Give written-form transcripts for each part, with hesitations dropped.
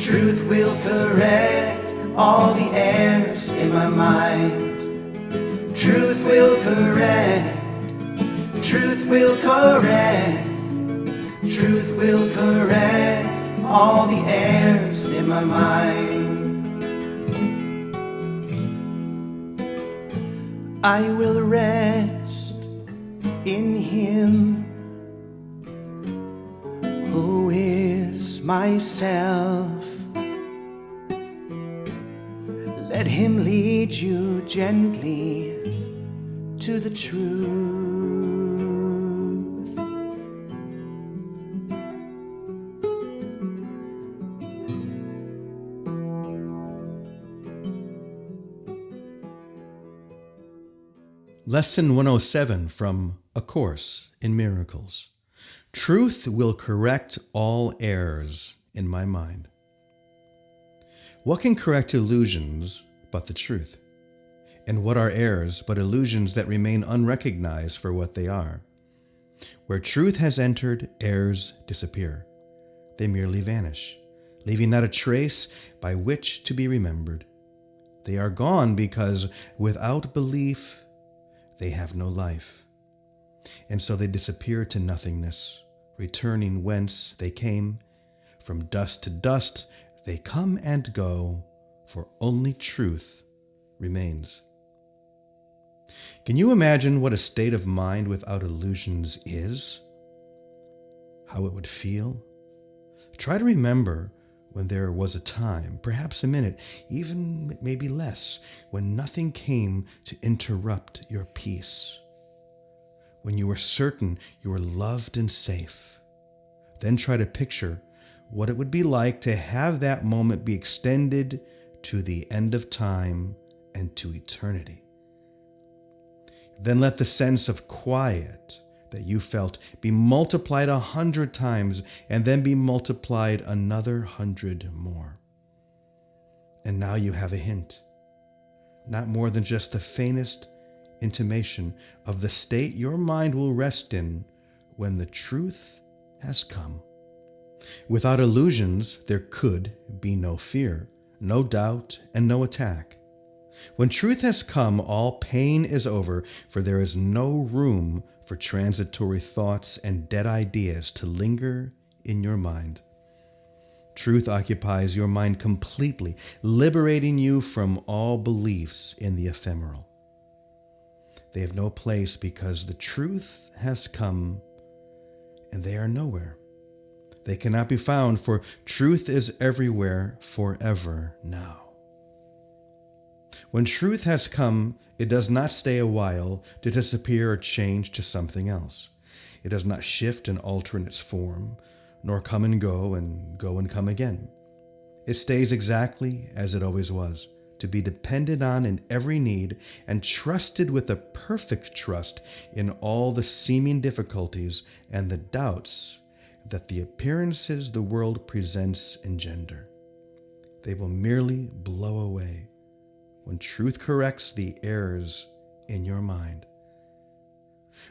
Truth will correct all the errors in my mind. Truth will correct. Truth will correct. Truth will correct all the errors in my mind. I will rest in Him who is myself. Let Him lead you gently to the truth. Lesson 107 from A Course in Miracles. Truth will correct all errors in my mind. What can correct illusions but the truth? And what are errors but illusions that remain unrecognized for what they are? Where truth has entered, errors disappear. They merely vanish, leaving not a trace by which to be remembered. They are gone because without belief, they have no life. And so they disappear to nothingness, returning whence they came. From dust to dust they come and go, for only truth remains. Can you imagine what a state of mind without illusions is? How it would feel? Try to remember when there was a time, perhaps a minute, even maybe less, when nothing came to interrupt your peace. When you were certain you were loved and safe. Then try to picture what it would be like to have that moment be extended to the end of time and to eternity. Then let the sense of quiet that you felt be multiplied 100 times and then be multiplied another 100 more. And now you have a hint, not more than just the faintest intimation of the state your mind will rest in when the truth has come. Without illusions, there could be no fear, no doubt, and no attack. When truth has come, all pain is over, for there is no room for transitory thoughts and dead ideas to linger in your mind. Truth occupies your mind completely, liberating you from all beliefs in the ephemeral. They have no place because the truth has come, and they are nowhere. They cannot be found, for truth is everywhere, forever now. When truth has come, it does not stay a while to disappear or change to something else. It does not shift and alter in its form, nor come and go and come again. It stays exactly as it always was, to be depended on in every need and trusted with a perfect trust in all the seeming difficulties and the doubts that the appearances the world presents engender. They will merely blow away when truth corrects the errors in your mind.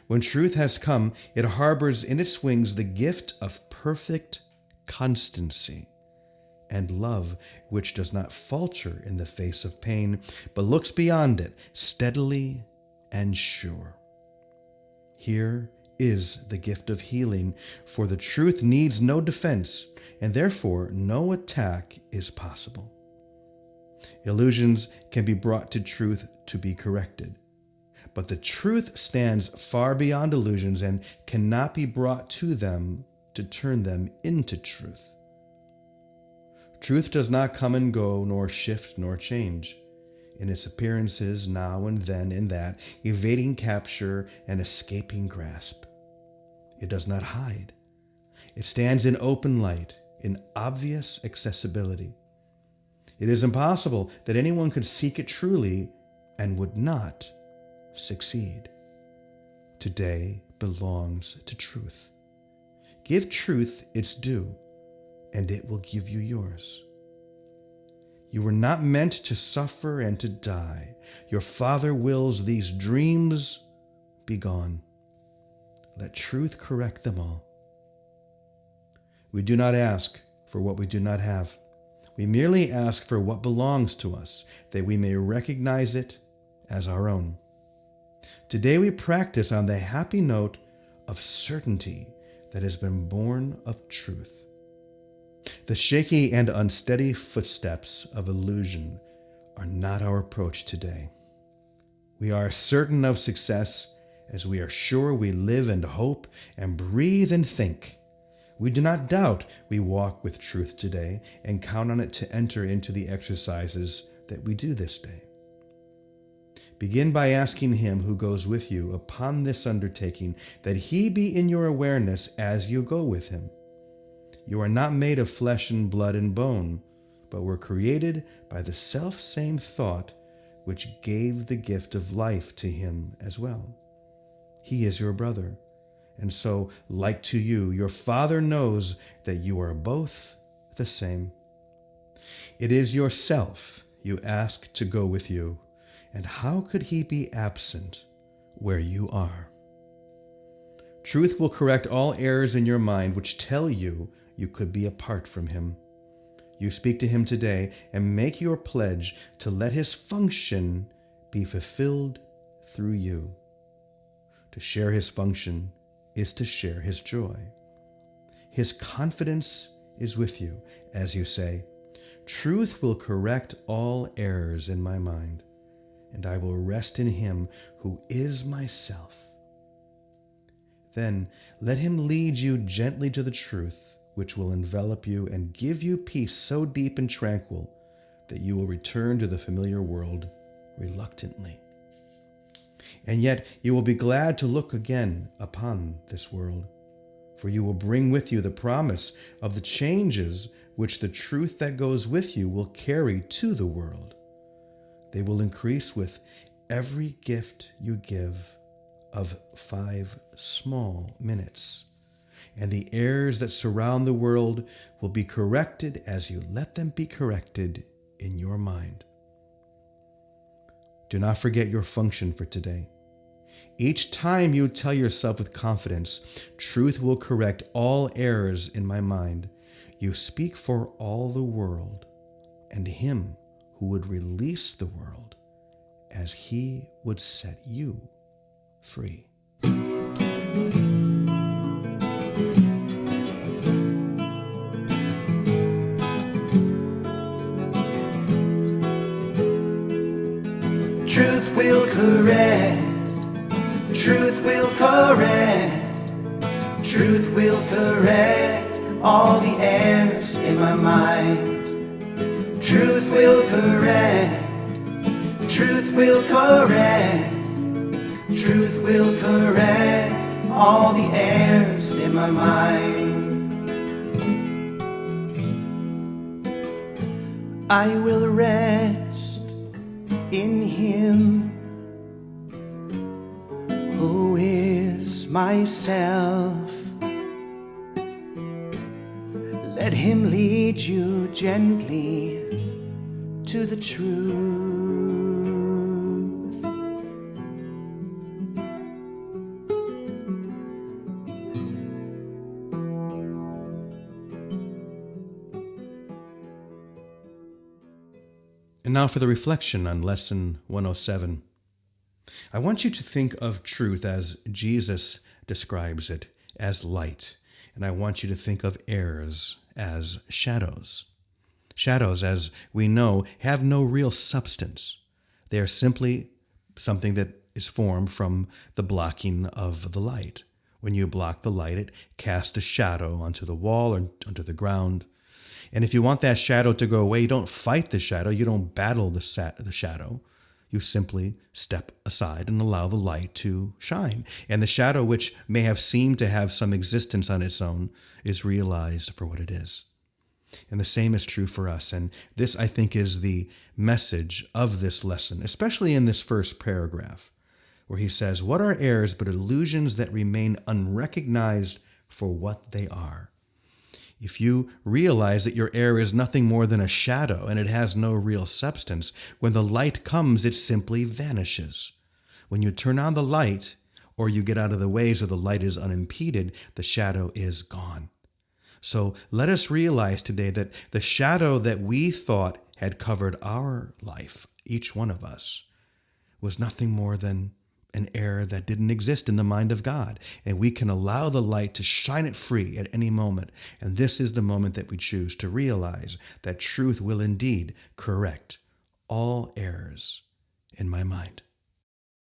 When truth has come, it harbors in its wings the gift of perfect constancy and love, which does not falter in the face of pain, but looks beyond it, steadily and sure. Here is the gift of healing, for the truth needs no defense, and therefore no attack is possible. Illusions can be brought to truth to be corrected, but the truth stands far beyond illusions and cannot be brought to them to turn them into truth. Truth does not come and go, nor shift, nor change in its appearances now and then in that, evading capture and escaping grasp. It does not hide. It stands in open light, in obvious accessibility. It is impossible that anyone could seek it truly and would not succeed. Today belongs to truth. Give truth its due, and it will give you yours. You were not meant to suffer and to die. Your Father wills these dreams be gone. Let truth correct them all. We do not ask for what we do not have. We merely ask for what belongs to us, that we may recognize it as our own. Today we practice on the happy note of certainty that has been born of truth. The shaky and unsteady footsteps of illusion are not our approach today. We are certain of success as we are sure we live and hope and breathe and think. We do not doubt we walk with truth today and count on it to enter into the exercises that we do this day. Begin by asking Him who goes with you upon this undertaking that He be in your awareness as you go with Him. You are not made of flesh and blood and bone, but were created by the self-same thought which gave the gift of life to Him as well. He is your brother, and so, like to you, your Father knows that you are both the same. It is yourself you ask to go with you, and how could He be absent where you are? Truth will correct all errors in your mind which tell you you could be apart from Him. You speak to Him today and make your pledge to let His function be fulfilled through you. To share His function is to share His joy. His confidence is with you as you say, "Truth will correct all errors in my mind, and I will rest in Him who is myself." Then let Him lead you gently to the truth, which will envelop you and give you peace so deep and tranquil that you will return to the familiar world reluctantly. And yet you will be glad to look again upon this world, for you will bring with you the promise of the changes which the truth that goes with you will carry to the world. They will increase with every gift you give of 5 small minutes, and the errors that surround the world will be corrected as you let them be corrected in your mind. Do not forget your function for today. Each time you tell yourself with confidence, "Truth will correct all errors in my mind," you speak for all the world and Him who would release the world as He would set you free. Truth will correct. Truth will correct. Truth will correct all the errors in my mind. Truth will correct. Truth will correct. Truth will correct all the errors in my mind. I will rest in Him who is myself. Let Him lead you gently to the truth. And now for the reflection on Lesson 107. I want you to think of truth as Jesus describes it, as light. And I want you to think of errors as shadows. Shadows, as we know, have no real substance. They are simply something that is formed from the blocking of the light. When you block the light, it casts a shadow onto the wall or onto the ground. And if you want that shadow to go away, you don't fight the shadow, you don't battle the shadow. You simply step aside and allow the light to shine. And the shadow, which may have seemed to have some existence on its own, is realized for what it is. And the same is true for us. And this, I think, is the message of this lesson, especially in this first paragraph, where he says, "What are errors but illusions that remain unrecognized for what they are?" If you realize that your error is nothing more than a shadow and it has no real substance, when the light comes, it simply vanishes. When you turn on the light, or you get out of the way so the light is unimpeded, the shadow is gone. So let us realize today that the shadow that we thought had covered our life, each one of us, was nothing more than an error that didn't exist in the mind of God. And we can allow the light to shine it free at any moment. And this is the moment that we choose to realize that truth will indeed correct all errors in my mind.